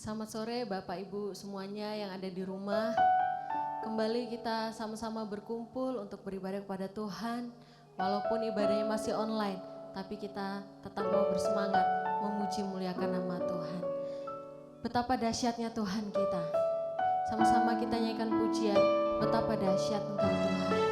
Selamat sore Bapak Ibu semuanya yang ada di rumah. Kembali kita sama-sama berkumpul untuk beribadah kepada Tuhan. Walaupun ibadahnya masih online, tapi kita tetap mau bersemangat memuji muliakan nama Tuhan. Betapa dahsyatnya Tuhan kita. Sama-sama kita nyanyikan pujian, betapa dahsyat Engkau Tuhan.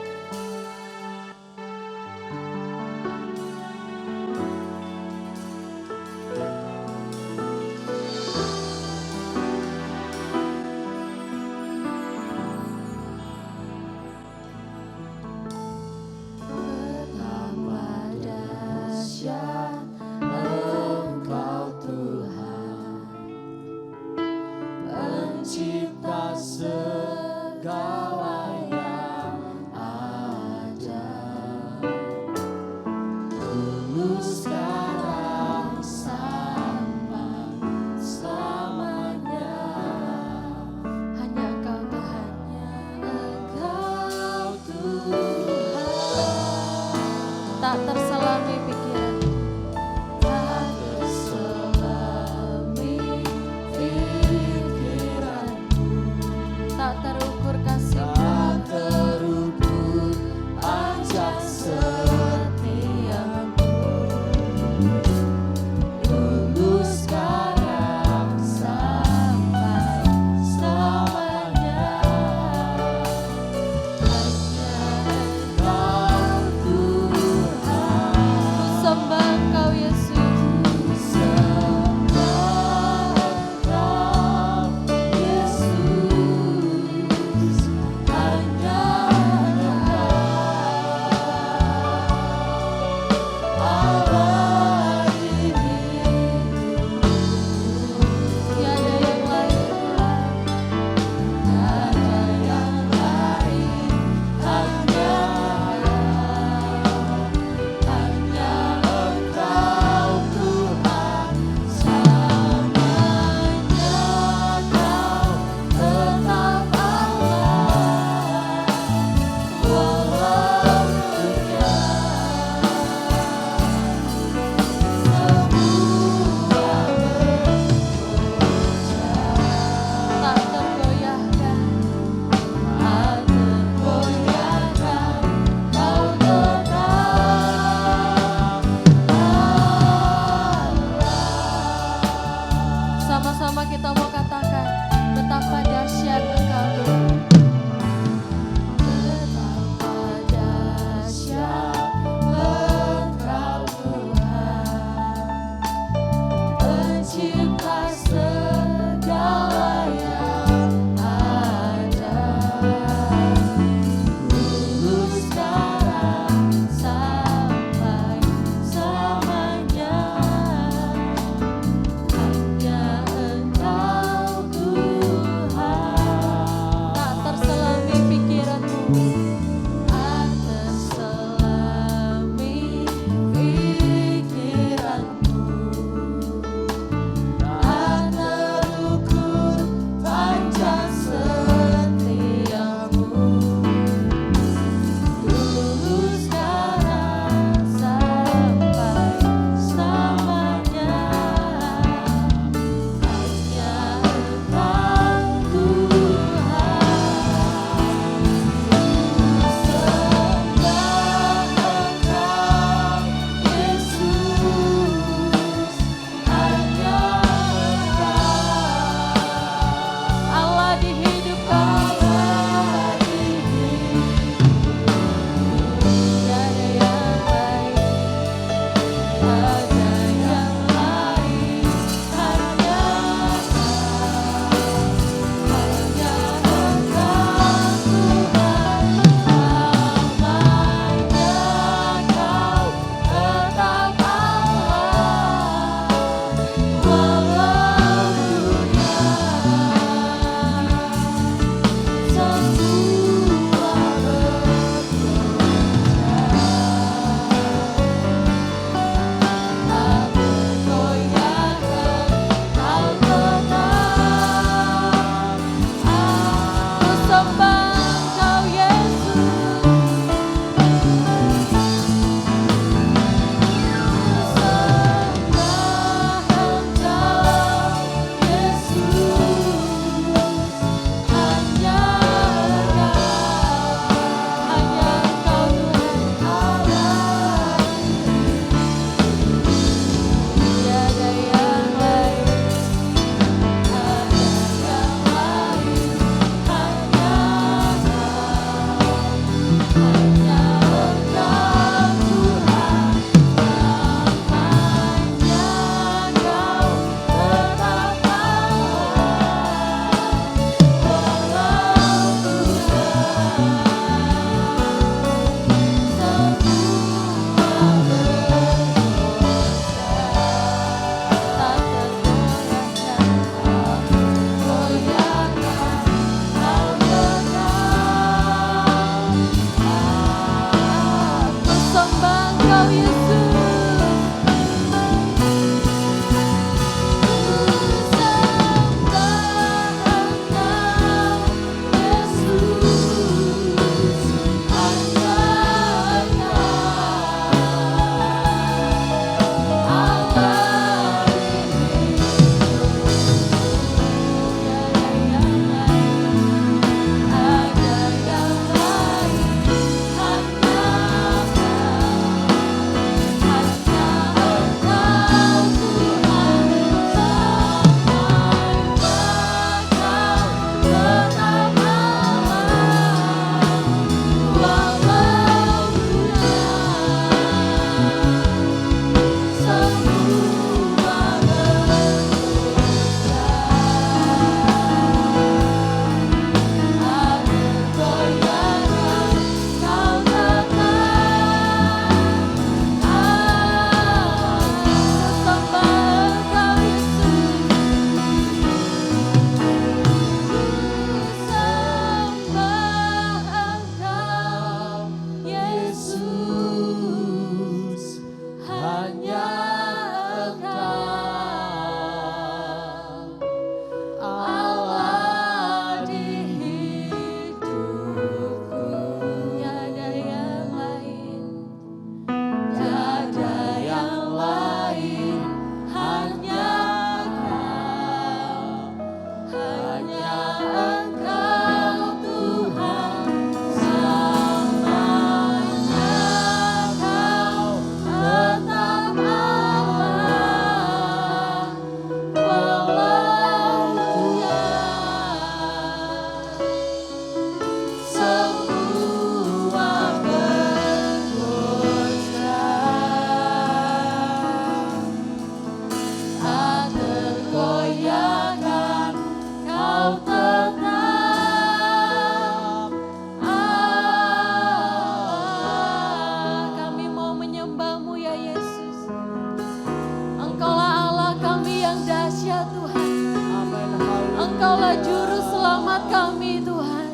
Tuhan. Amin. Haleluya. Engkaulah juru selamat kami Tuhan.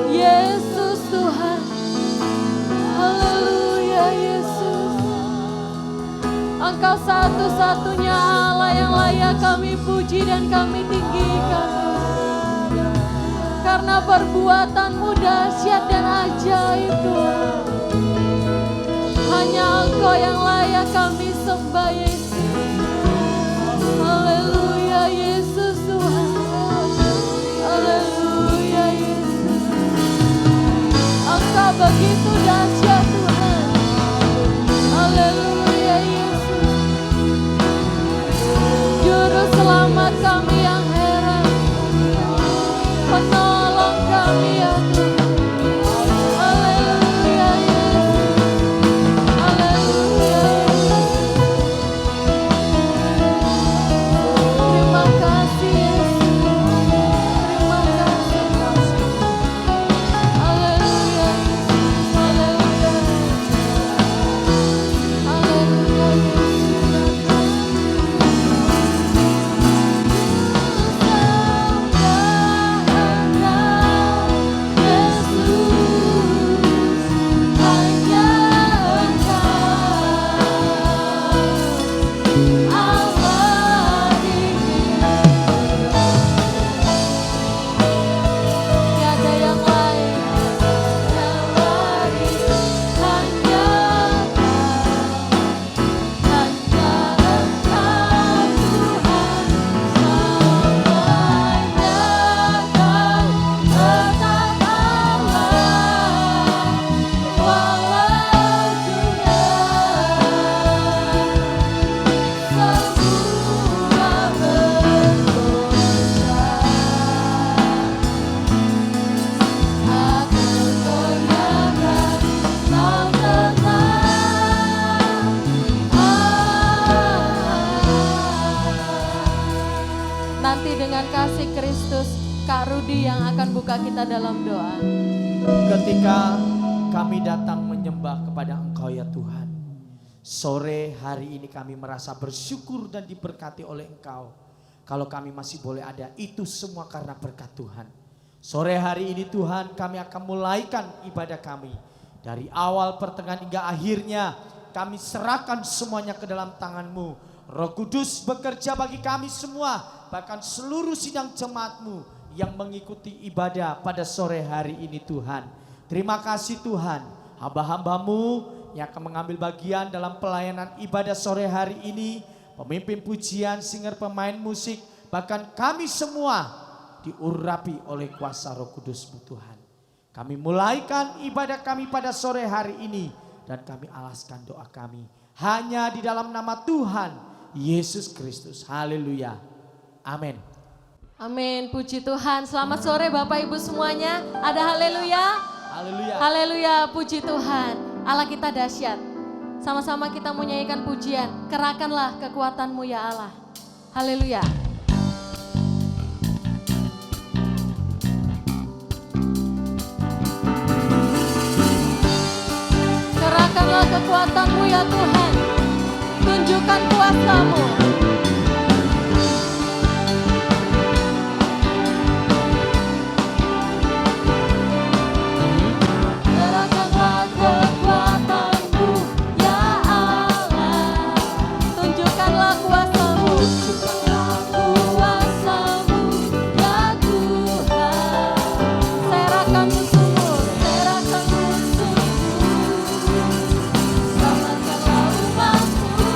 Yesus Tuhan. Haleluya Yesus. Engkau satu-satunya Allah yang layak kami puji dan kami tinggikan Tuhan. Karena perbuatan-Mu dahsyat dan ajaib Tuhan. Hanya Engkau yang layak kami sembah Yesus. Haleluya Yesus Tuhan. Haleluya Yesus. Engkau begitu dahsyat Tuhan. Haleluya Yesus. Juru selamat kami yang heran. Penolong kami ya Tuhan. Haleluya Yesus. Haleluya Yesus. Terima kasih Yesus. Terima kasih. Haleluya Yesus. Haleluya. Haleluya Tiada yang lain, hanya Engkau Tuhan, semuanya Kau tetap Allah, walau dunia semua berdosa. Aku goyahkan Kau tetap Nanti dengan kasih Kristus, Kak Rudi yang akan buka kita dalam doa. Ketika kami datang menyembah kepada Engkau ya Tuhan, sore hari ini kami merasa bersyukur dan diberkati oleh Engkau. Kalau kami masih boleh ada, itu semua karena berkat Tuhan. Sore hari ini Tuhan, kami akan mulaikan ibadah kami. Dari awal, pertengahan hingga akhirnya, kami serahkan semuanya ke dalam tangan-Mu. Roh Kudus bekerja bagi kami semua, bahkan seluruh sidang jemaat-Mu yang mengikuti ibadah pada sore hari ini Tuhan. Terima kasih Tuhan, hamba-hamba-Mu yang akan mengambil bagian dalam pelayanan ibadah sore hari ini, pemimpin pujian, singer, pemain musik, bahkan kami semua diurapi oleh kuasa Roh Kudus-Mu Tuhan. Kami mulaikan ibadah kami pada sore hari ini dan kami alaskan doa kami hanya di dalam nama Tuhan Yesus Kristus. Haleluya. Amin. Amin, puji Tuhan. Selamat sore Bapak Ibu semuanya. Ada haleluya? Haleluya. Haleluya, puji Tuhan. Allah kita dahsyat. Sama-sama kita menyanyikan pujian. Kerahkanlah kekuatan-Mu ya Allah. Haleluya. Kerahkanlah kekuatan-Mu ya Tuhan. Tunjukkan kuasa-Mu. Kerahkanlah kekuatan-Mu ya Allah. Tunjukkanlah kuasa-Mu. Tunjukkanlah kuasa-Mu ya Tuhan. Serahkan musuh-Mu, serahkan musuh-Mu. Selamatkanlah umat-Mu.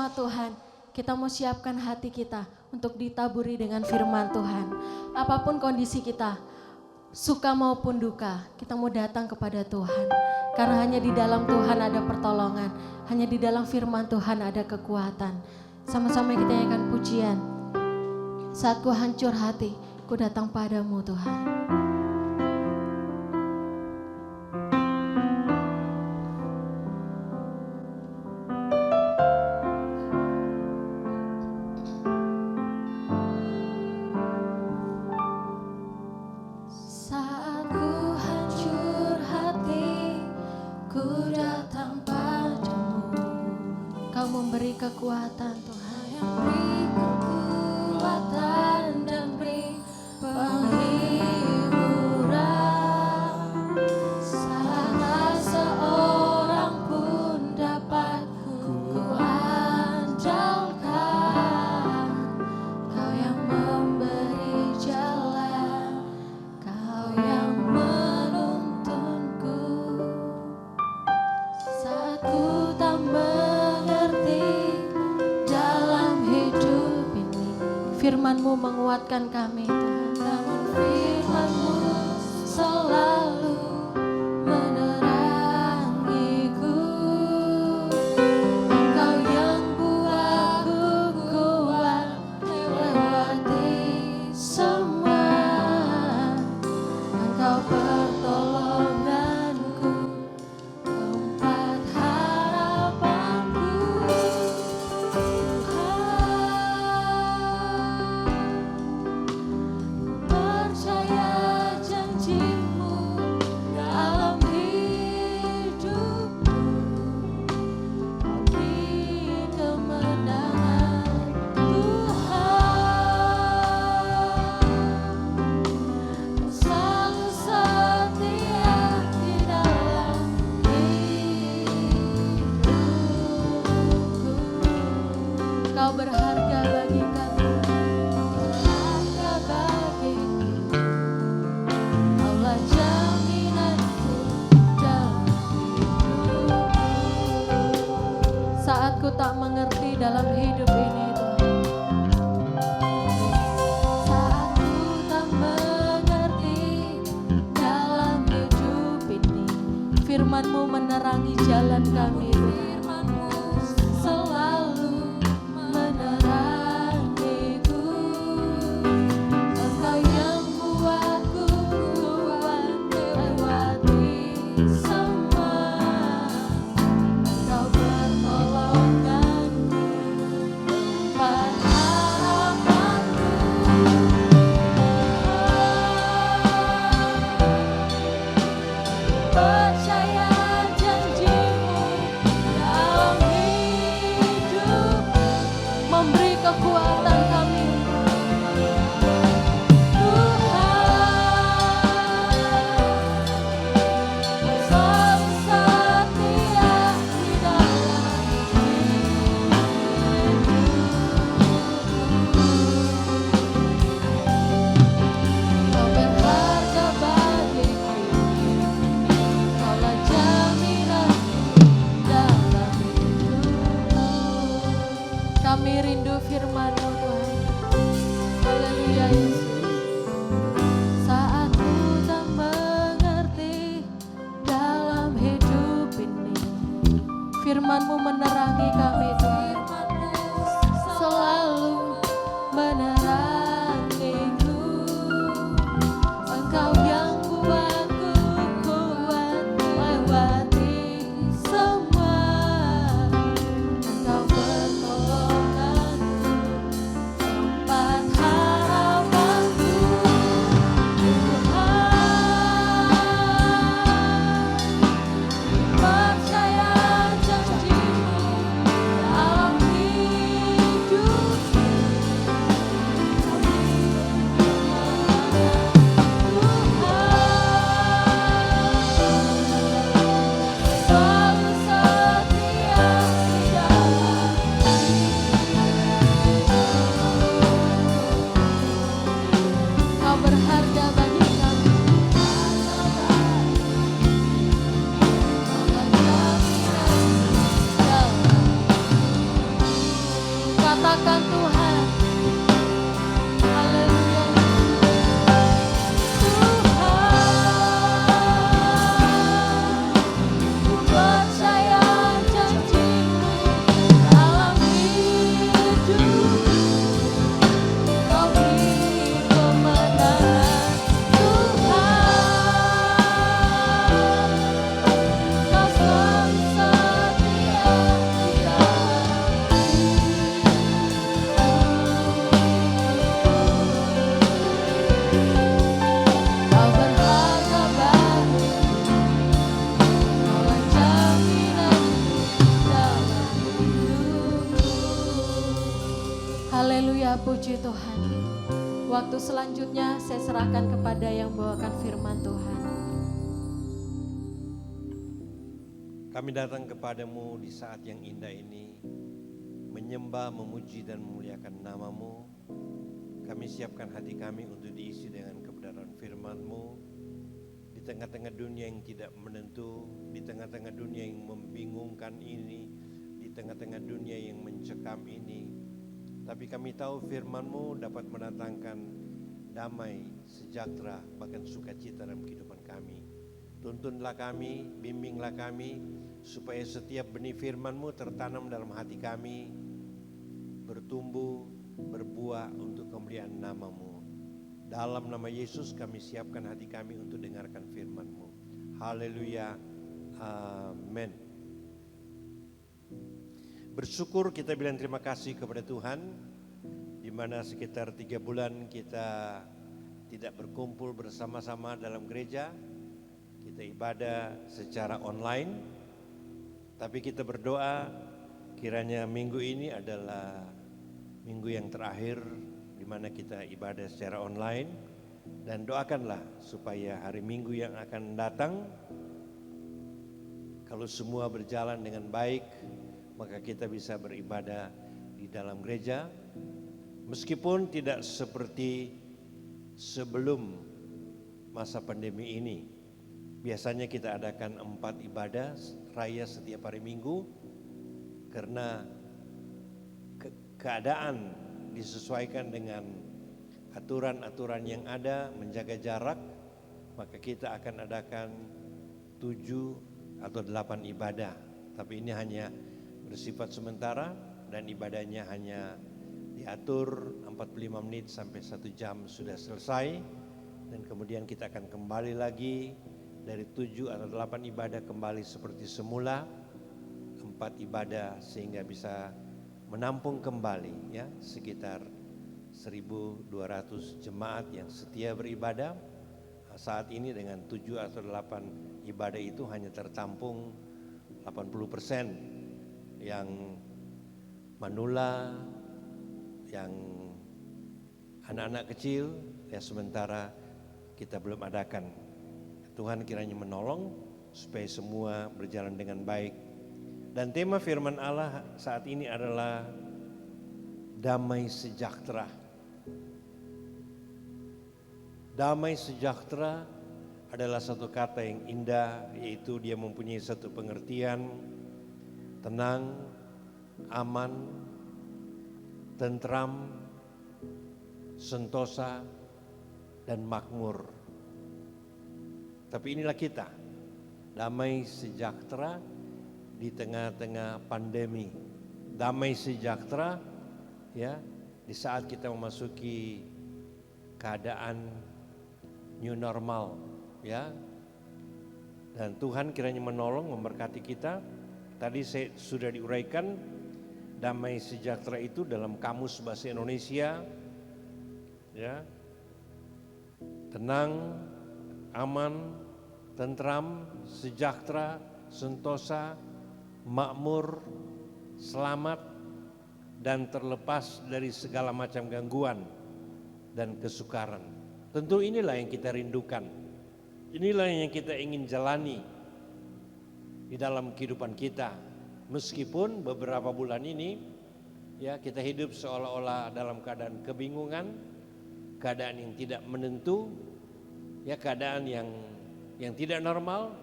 sama-sama Tuhan, kita mau siapkan hati kita untuk ditaburi dengan firman Tuhan. Apapun kondisi kita, suka maupun duka, kita mau datang kepada Tuhan. Karena hanya di dalam Tuhan ada pertolongan, hanya di dalam firman Tuhan ada kekuatan. Sama-sama kita nyanyikan pujian. Saat ku hancur hati, ku datang padamu Tuhan. Saat ku hancur hati, ku datang padamu. Kau memberi kekuatan Tuhan, yang beri kekuatan dan beri penghiburan. Saat tak seorang pun dapat ku andalkan, Kau yang memberi jalan, Kau yang menuntunku. Saat ku tak mengerti dalam hidup ini, firman-Mu menguatkan kami Tuhan. Namun firman-Mu selalu menerangiku. Engkau yang buatku kuat lewati semua. Engkau pertolonganku, tempat harapanku. Percaya janji-Mu dalam hidupku. Kau beri kemenangan Tuhan. Kau selalu setia di dalam hidupku. Kau berharga bagi kami, berharga bagiku. Kaulah jaminanku dalam hidupku. Saat ku tak mengerti dalam hidup ini Tuhan, saat ku tak mengerti dalam hidup ini, firman-Mu menerangi jalan kami Tuhan. Selalu menerangiku. Engkau yang buatku kuat lewati semua. Engkau pertolonganku, tempat harapanku. Percaya janji-Mu dalam hidup, memberi kekuatan kami Tuhan. Selalu setia di dalam hidupku. Kau berharga bagiku, Kaulah jaminanku dalam hidupku. Kami rindu firman-Mu Tuhan. Haleluya Yesus. Saat ku tak mengerti dalam hidup ini, firman-Mu menerangi kami Tuhan. Selalu menerangiku. Engkau yang buatku kuat lewati semua. Engkau pertolonganku, tempat harapanku. Tuhan, percaya janji-Mu dalam hidupku. Puji Tuhan. Waktu selanjutnya saya serahkan kepada yang membawakan firman Tuhan. Kami datang kepadamu di saat yang indah ini, menyembah, memuji dan memuliakan nama-Mu. Kami siapkan hati kami untuk diisi dengan kebenaran firman-Mu. Di tengah-tengah dunia yang tidak menentu, di tengah-tengah dunia yang membingungkan ini, di tengah-tengah dunia yang mencekam ini. Tapi kami tahu firman-Mu dapat mendatangkan damai, sejahtera, bahkan sukacita dalam kehidupan kami. Tuntunlah kami, bimbinglah kami, supaya setiap benih firman-Mu tertanam dalam hati kami, bertumbuh, berbuah untuk kemuliaan nama-Mu. Dalam nama Yesus kami siapkan hati kami untuk dengarkan firman-Mu. Haleluya, amin. Bersyukur kita bilang terima kasih kepada Tuhan, di mana sekitar 3 bulan kita tidak berkumpul bersama-sama dalam gereja. Kita ibadah secara online, tapi kita berdoa kiranya minggu ini adalah minggu yang terakhir di mana kita ibadah secara online, dan doakanlah supaya hari Minggu yang akan datang, kalau semua berjalan dengan baik, maka kita bisa beribadah di dalam gereja, meskipun tidak seperti sebelum masa pandemi ini. Biasanya kita adakan 4 ibadah raya setiap hari Minggu, karena keadaan disesuaikan dengan aturan-aturan yang ada, menjaga jarak, maka kita akan adakan 7 atau 8 ibadah. Tapi ini hanya bersifat sementara dan ibadahnya hanya diatur 45 menit sampai 1 jam sudah selesai, dan kemudian kita akan kembali lagi dari 7 atau 8 ibadah kembali seperti semula, 4 ibadah, sehingga bisa menampung kembali ya sekitar 1.200 jemaat yang setia beribadah. Saat ini dengan 7 atau 8 ibadah itu hanya tertampung 80% yang manula, yang anak-anak kecil, ya sementara kita belum adakan. Tuhan kiranya menolong supaya semua berjalan dengan baik. Dan tema firman Allah saat ini adalah damai sejahtera. Damai sejahtera adalah satu kata yang indah, yaitu dia mempunyai satu pengertian: tenang, aman, tentram, sentosa, dan makmur. Tapi inilah kita, damai sejahtera di tengah-tengah pandemi, damai sejahtera ya di saat kita memasuki keadaan new normal ya. Dan Tuhan kiranya menolong, memberkati kita. Tadi saya sudah diuraikan damai sejahtera itu dalam kamus bahasa Indonesia ya, tenang, aman, tentram, sejahtera, sentosa, makmur, selamat, dan terlepas dari segala macam gangguan dan kesukaran. Tentu inilah yang kita rindukan. Inilah yang kita ingin jalani di dalam kehidupan kita. Meskipun beberapa bulan ini ya kita hidup seolah-olah dalam keadaan kebingungan, keadaan yang tidak menentu, ya keadaan yang tidak normal,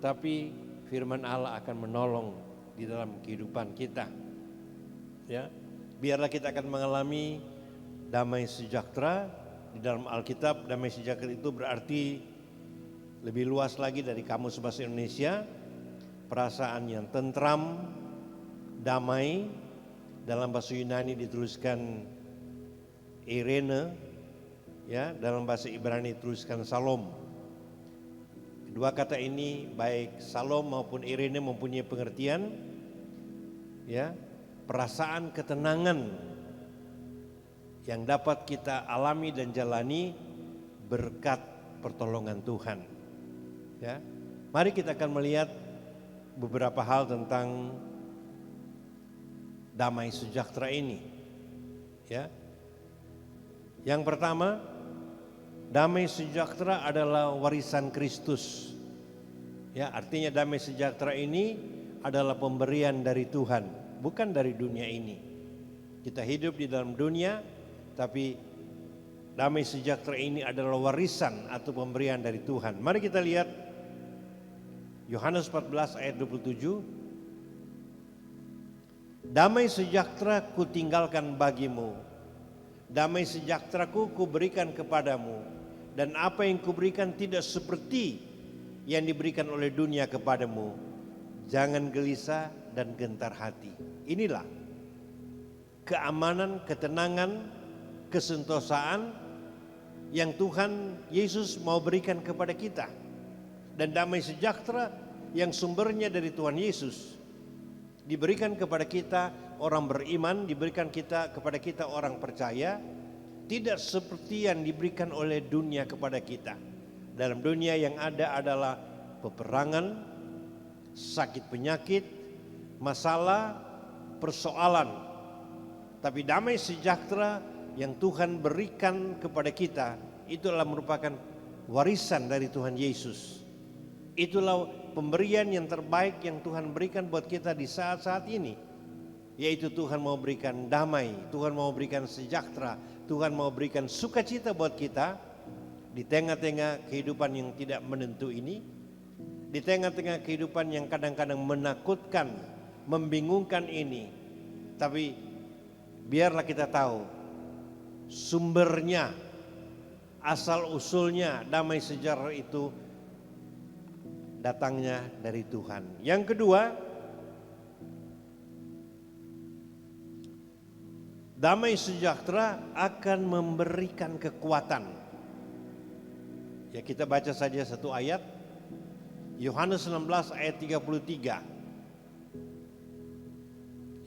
tapi firman Allah akan menolong di dalam kehidupan kita. Ya, biarlah kita akan mengalami damai sejahtera di dalam Alkitab. Damai sejahtera itu berarti lebih luas lagi dari kamus bahasa Indonesia, perasaan yang tentram, damai. Dalam bahasa Yunani dituliskan Irene, ya, dalam bahasa Ibrani dituliskan Salom. Kedua kata ini baik Salom maupun Irene mempunyai pengertian ya, perasaan ketenangan yang dapat kita alami dan jalani berkat pertolongan Tuhan. Ya. Mari kita akan melihat beberapa hal tentang damai sejahtera ini. Ya. Yang pertama, damai sejahtera adalah warisan Kristus. Ya, artinya damai sejahtera ini adalah pemberian dari Tuhan, bukan dari dunia ini. Kita hidup di dalam dunia, tapi damai sejahtera ini adalah warisan atau pemberian dari Tuhan. Mari kita lihat Yohanes 14 ayat 27. Damai sejahtera kutinggalkan bagimu, damai sejahteraku kuberikan kepadamu, dan apa yang kuberikan tidak seperti yang diberikan oleh dunia kepadamu. Jangan gelisah dan gentar hati. Inilah keamanan, ketenangan, kesentosaan yang Tuhan Yesus mau berikan kepada kita. Dan damai sejahtera yang sumbernya dari Tuhan Yesus diberikan kepada kita orang beriman, diberikan kepada kita orang percaya, tidak seperti yang diberikan oleh dunia kepada kita. Dalam dunia yang ada adalah peperangan, sakit penyakit, masalah, persoalan. Tapi damai sejahtera yang Tuhan berikan kepada kita, itulah merupakan warisan dari Tuhan Yesus. Itulah pemberian yang terbaik yang Tuhan berikan buat kita di saat-saat ini. Yaitu Tuhan mau berikan damai, Tuhan mau berikan sejahtera, Tuhan mau berikan sukacita buat kita di tengah-tengah kehidupan yang tidak menentu ini, di tengah-tengah kehidupan yang kadang-kadang menakutkan, membingungkan ini. Tapi biarlah kita tahu sumbernya, asal usulnya damai sejahtera itu datangnya dari Tuhan. Yang kedua, damai sejahtera akan memberikan kekuatan. Ya, kita baca saja satu ayat. Yohanes 16 ayat 33.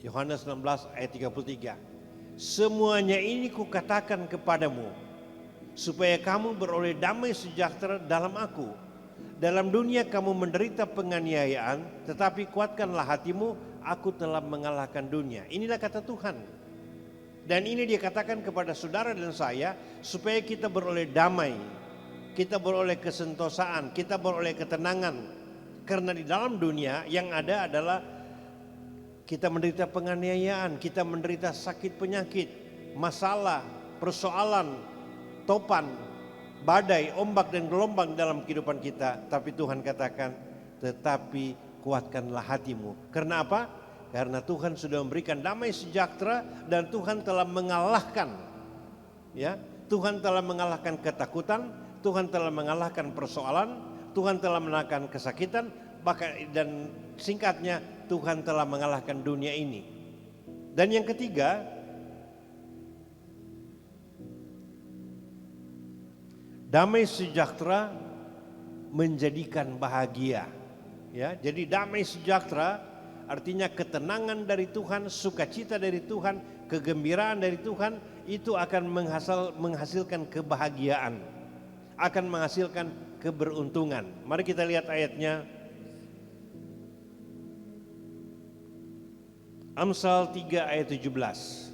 Yohanes 16 ayat 33. Semuanya ini kukatakan kepadamu, supaya kamu beroleh damai sejahtera dalam aku. Dalam dunia kamu menderita penganiayaan, tetapi kuatkanlah hatimu, aku telah mengalahkan dunia. Inilah kata Tuhan. Dan ini dia katakan kepada saudara dan saya, supaya kita beroleh damai, kita beroleh kesentosaan, kita beroleh ketenangan. Karena di dalam dunia yang ada adalah kita menderita penganiayaan, kita menderita sakit penyakit, masalah, persoalan, topan, badai, ombak dan gelombang dalam kehidupan kita. Tapi Tuhan katakan, tetapi kuatkanlah hatimu. Karena apa? Karena Tuhan sudah memberikan damai sejahtera dan Tuhan telah mengalahkan, ya, Tuhan telah mengalahkan ketakutan, Tuhan telah mengalahkan persoalan, Tuhan telah mengalahkan kesakitan, bahkan dan singkatnya Tuhan telah mengalahkan dunia ini. Dan yang ketiga, damai sejahtera menjadikan bahagia. Ya, jadi damai sejahtera artinya ketenangan dari Tuhan, sukacita dari Tuhan, kegembiraan dari Tuhan, itu akan menghasilkan kebahagiaan, akan menghasilkan keberuntungan. Mari kita lihat ayatnya. Amsal 3 ayat 17.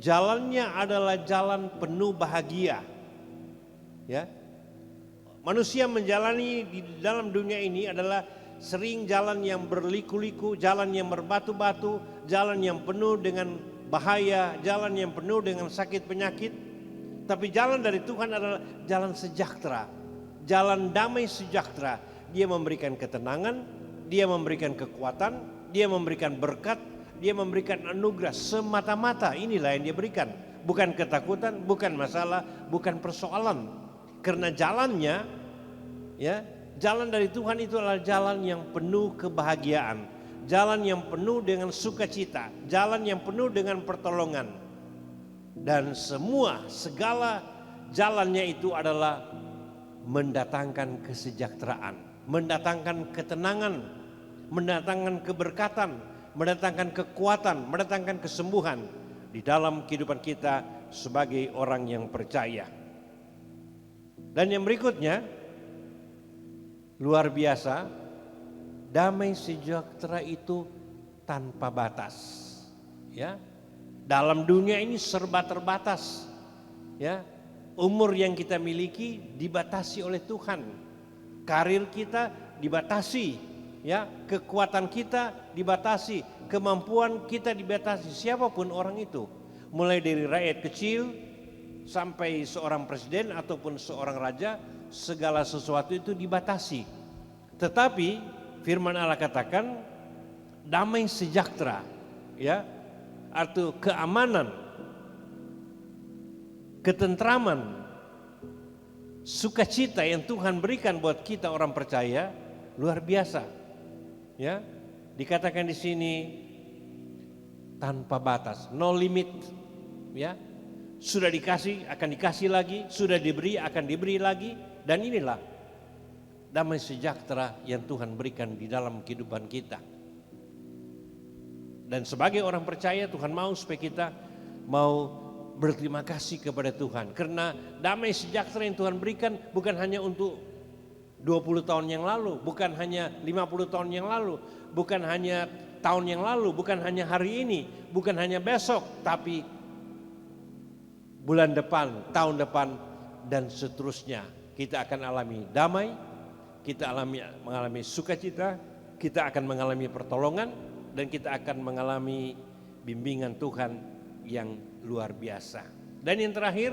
Jalannya adalah jalan penuh bahagia. Ya. Manusia menjalani di dalam dunia ini adalah sering jalan yang berliku-liku, jalan yang berbatu-batu, jalan yang penuh dengan bahaya, jalan yang penuh dengan sakit penyakit. Tapi jalan dari Tuhan adalah jalan sejahtera, jalan damai sejahtera. Dia memberikan ketenangan, dia memberikan kekuatan, dia memberikan berkat, dia memberikan anugerah semata-mata. Inilah yang dia berikan, bukan ketakutan, bukan masalah, bukan persoalan. Karena jalannya, ya, jalan dari Tuhan itu adalah jalan yang penuh kebahagiaan, jalan yang penuh dengan sukacita, jalan yang penuh dengan pertolongan. Dan segala jalannya itu adalah mendatangkan kesejahteraan, mendatangkan ketenangan, mendatangkan keberkatan, mendatangkan kekuatan, mendatangkan kesembuhan di dalam kehidupan kita sebagai orang yang percaya. Dan yang berikutnya, luar biasa, damai sejahtera itu tanpa batas. Ya, Dalam dunia ini serba terbatas. Ya, umur yang kita miliki dibatasi oleh Tuhan. Karir kita dibatasi, ya, kekuatan kita dibatasi, kemampuan kita dibatasi, siapapun orang itu. Mulai dari rakyat kecil sampai seorang presiden ataupun seorang raja, segala sesuatu itu dibatasi. Tetapi firman Allah katakan damai sejahtera, ya, atau keamanan, ketentraman, sukacita yang Tuhan berikan buat kita orang percaya luar biasa. Ya, dikatakan di sini tanpa batas, no limit. Ya, sudah dikasih akan dikasih lagi, sudah diberi akan diberi lagi, dan inilah damai sejahtera yang Tuhan berikan di dalam kehidupan kita. Dan sebagai orang percaya Tuhan mau supaya kita mau berterima kasih kepada Tuhan. Karena damai sejahtera yang Tuhan berikan bukan hanya untuk 20 tahun yang lalu, bukan hanya 50 tahun yang lalu, bukan hanya tahun yang lalu, bukan hanya hari ini, bukan hanya besok, tapi bulan depan, tahun depan, dan seterusnya. Kita akan alami damai, kita mengalami sukacita, kita akan mengalami pertolongan, dan kita akan mengalami bimbingan Tuhan yang luar biasa. Dan yang terakhir,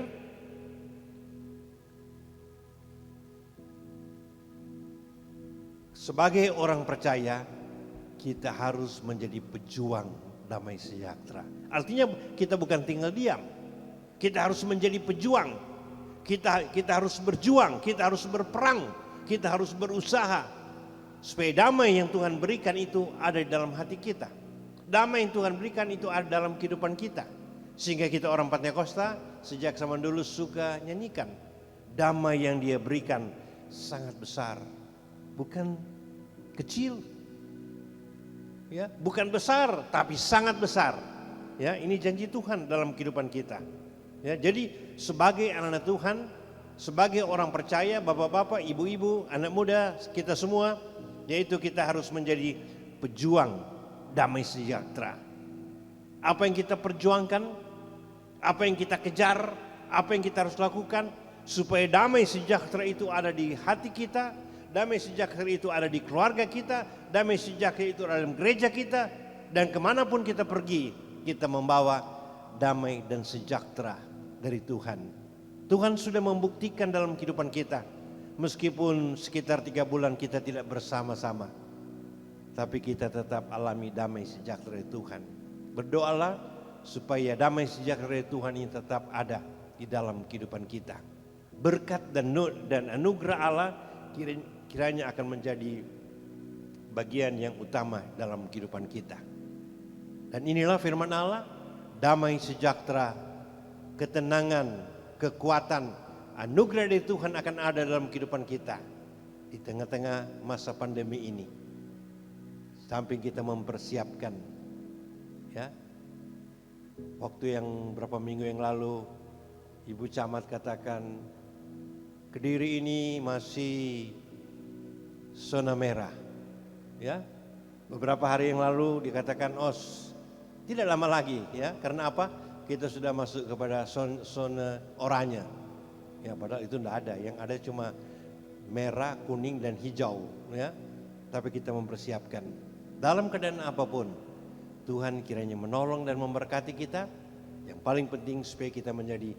sebagai orang percaya, kita harus menjadi pejuang damai sejahtera. Artinya kita bukan tinggal diam, kita harus menjadi pejuang. Kita harus berjuang, kita harus berperang, kita harus berusaha. Supaya damai yang Tuhan berikan itu ada di dalam hati kita. Damai yang Tuhan berikan itu ada dalam kehidupan kita. Sehingga kita orang Pantekosta sejak zaman dulu suka nyanyikan. Damai yang Dia berikan sangat besar. Bukan kecil. Ya, bukan besar tapi sangat besar. Ya, ini janji Tuhan dalam kehidupan kita. Ya, jadi sebagai anak-anak Tuhan, sebagai orang percaya, bapak-bapak, ibu-ibu, anak muda, kita semua, yaitu kita harus menjadi pejuang damai sejahtera. Apa yang kita perjuangkan, apa yang kita kejar, apa yang kita harus lakukan supaya damai sejahtera itu ada di hati kita, damai sejahtera itu ada di keluarga kita, damai sejahtera itu ada dalam gereja kita, dan kemanapun kita pergi, kita membawa damai dan sejahtera dari Tuhan. Tuhan sudah membuktikan dalam kehidupan kita. Meskipun sekitar 3 bulan kita tidak bersama-sama, tapi kita tetap alami damai sejahtera dari Tuhan. Berdoalah supaya damai sejahtera dari Tuhan ini tetap ada di dalam kehidupan kita. Berkat dan anugerah Allah kiranya akan menjadi bagian yang utama dalam kehidupan kita. Dan inilah firman Allah, damai sejahtera, ketenangan, kekuatan, anugerah dari Tuhan akan ada dalam kehidupan kita di tengah-tengah masa pandemi ini. Sampai kita mempersiapkan, ya. Waktu yang berapa minggu yang lalu, Ibu Camat katakan Kediri ini masih zona merah, ya. Beberapa hari yang lalu dikatakan tidak lama lagi, ya. Karena apa? Kita sudah masuk kepada zona oranye. Ya, padahal itu tidak ada, yang ada cuma merah, kuning, dan hijau, ya. Tapi kita mempersiapkan. Dalam keadaan apapun, Tuhan kiranya menolong dan memberkati kita. Yang paling penting supaya kita menjadi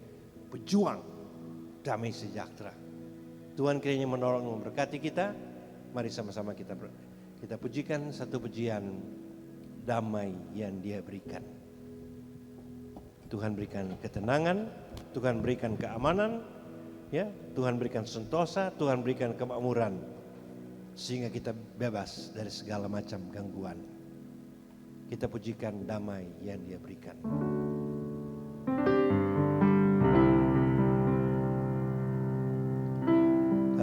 pejuang damai sejahtera. Tuhan kiranya menolong dan memberkati kita. Mari sama-sama kita pujikan satu pujian, damai yang Dia berikan. Tuhan berikan ketenangan, Tuhan berikan keamanan, ya, Tuhan berikan sentosa, Tuhan berikan kemakmuran, sehingga kita bebas dari segala macam gangguan. Kita pujikan damai yang Dia berikan.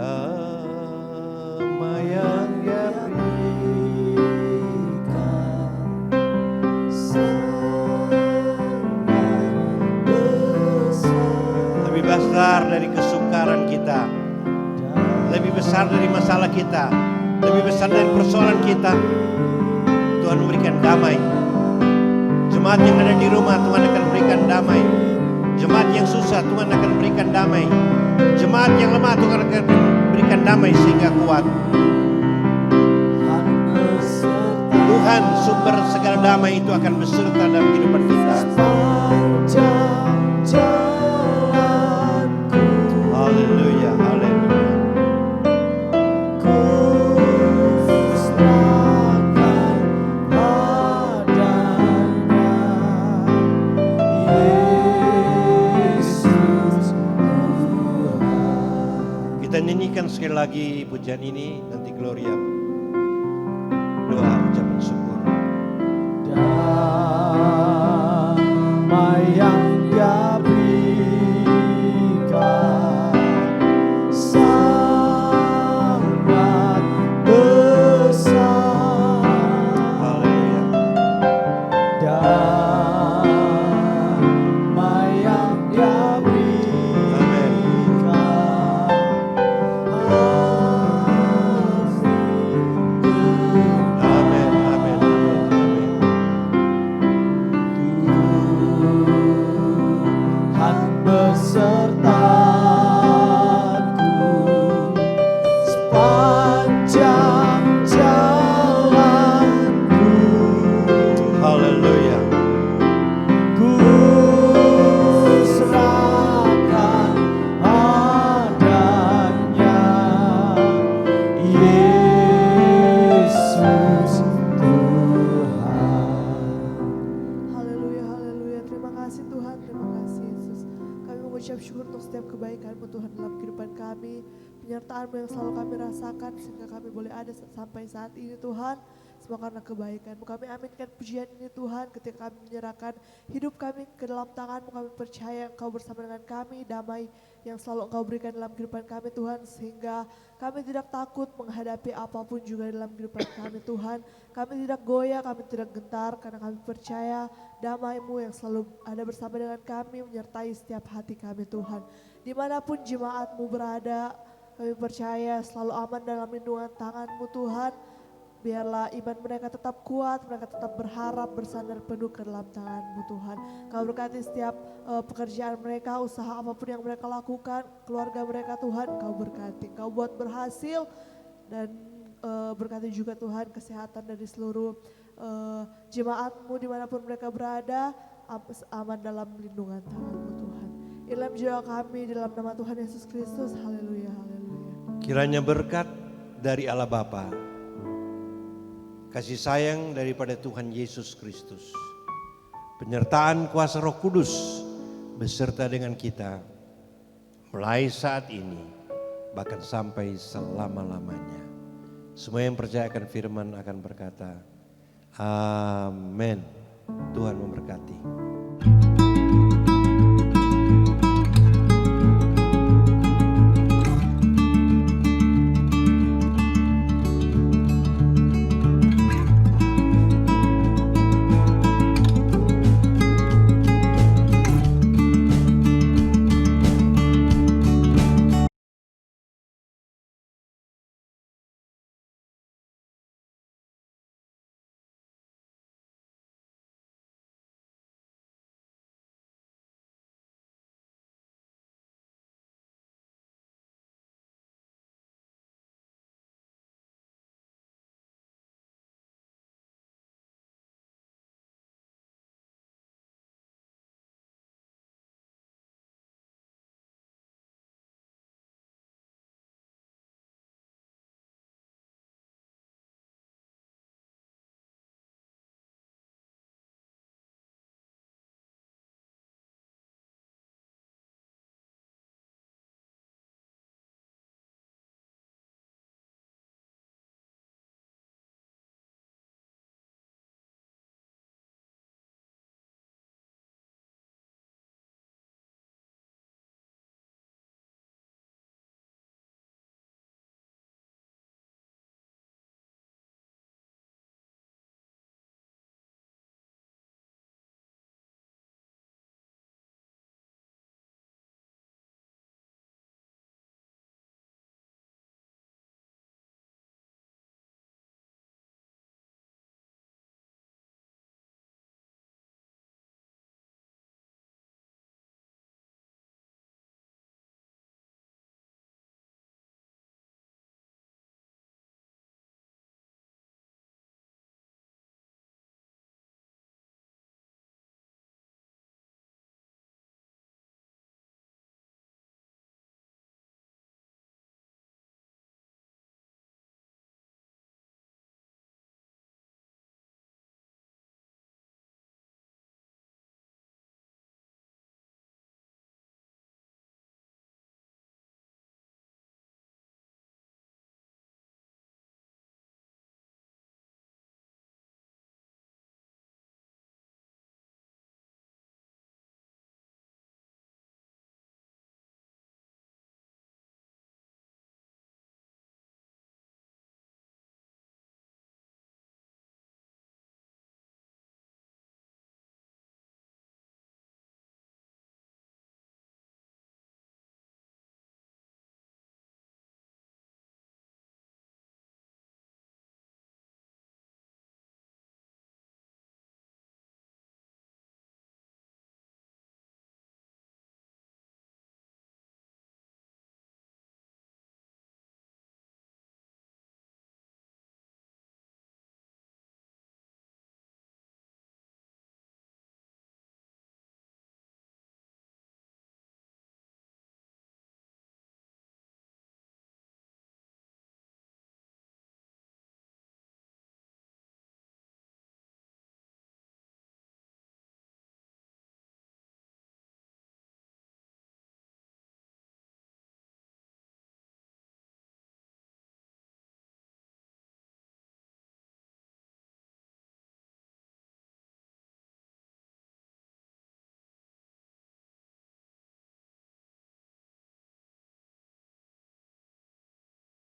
Damai yang Dia berikan sangat besar, lebih besar dari kesukaran kita, lebih besar dari masalah kita, lebih besar dari persoalan kita. Tuhan memberikan damai. Jemaat yang ada di rumah, Tuhan akan berikan damai. Jemaat yang susah, Tuhan akan berikan damai. Jemaat yang lemah, Tuhan akan berikan damai sehingga kuat. Tuhan sumber segala damai itu akan beserta dalam kehidupan kita. Haleluya, haleluya. Kita nyanyikan sekali lagi pujian ini, nanti Gloria doa ucapan syukur. Damai yang Dia berikan sangat besar. Haleluya. Damai yang Dia berikan Amin, amin, amin, amin. Tuhan besertaku sepanjang jalanku. Haleluya. Ku serahkan adanya Yesus Tuhan. Haleluya, haleluya. Terima kasih Tuhan, terima kasih Yesus. Kami mengucap syukur untuk setiap kebaikan-Mu Tuhan dalam kehidupan kami. Penyertaan-Mu yang selalu kami rasakan sehingga kami boleh ada sampai saat ini Tuhan. Semua karena kebaikan-Mu. Kami aminkan pujian ini Tuhan ketika kami menyerahkan hidup kami ke dalam tangan-Mu. Kami percaya Engkau bersama dengan kami, damai yang selalu Engkau berikan dalam kehidupan kami Tuhan. Sehingga kami tidak takut menghadapi apapun juga dalam kehidupan kami Tuhan. Kami tidak goyah, kami tidak gentar karena kami percaya damai-Mu yang selalu ada bersama dengan kami menyertai setiap hati kami Tuhan. Dimanapun jemaat-Mu berada, kami percaya selalu aman dalam lindungan tangan-Mu Tuhan. Biarlah iman mereka tetap kuat, mereka tetap berharap, bersandar penuh ke dalam tangan-Mu Tuhan. Kau berkati setiap pekerjaan mereka, usaha apapun yang mereka lakukan, keluarga mereka Tuhan, Kau berkati. Kau buat berhasil dan berkati juga Tuhan kesehatan dari seluruh jemaat-Mu dimanapun mereka berada, aman dalam lindungan tangan-Mu Tuhan. Inilah doa kami dalam nama Tuhan Yesus Kristus. Haleluya, haleluya. Kiranya berkat dari Allah Bapa, kasih sayang daripada Tuhan Yesus Kristus, penyertaan kuasa Roh Kudus beserta dengan kita mulai saat ini bahkan sampai selama-lamanya. Semua yang percaya akan firman akan berkata, Amin. Tuhan memberkati.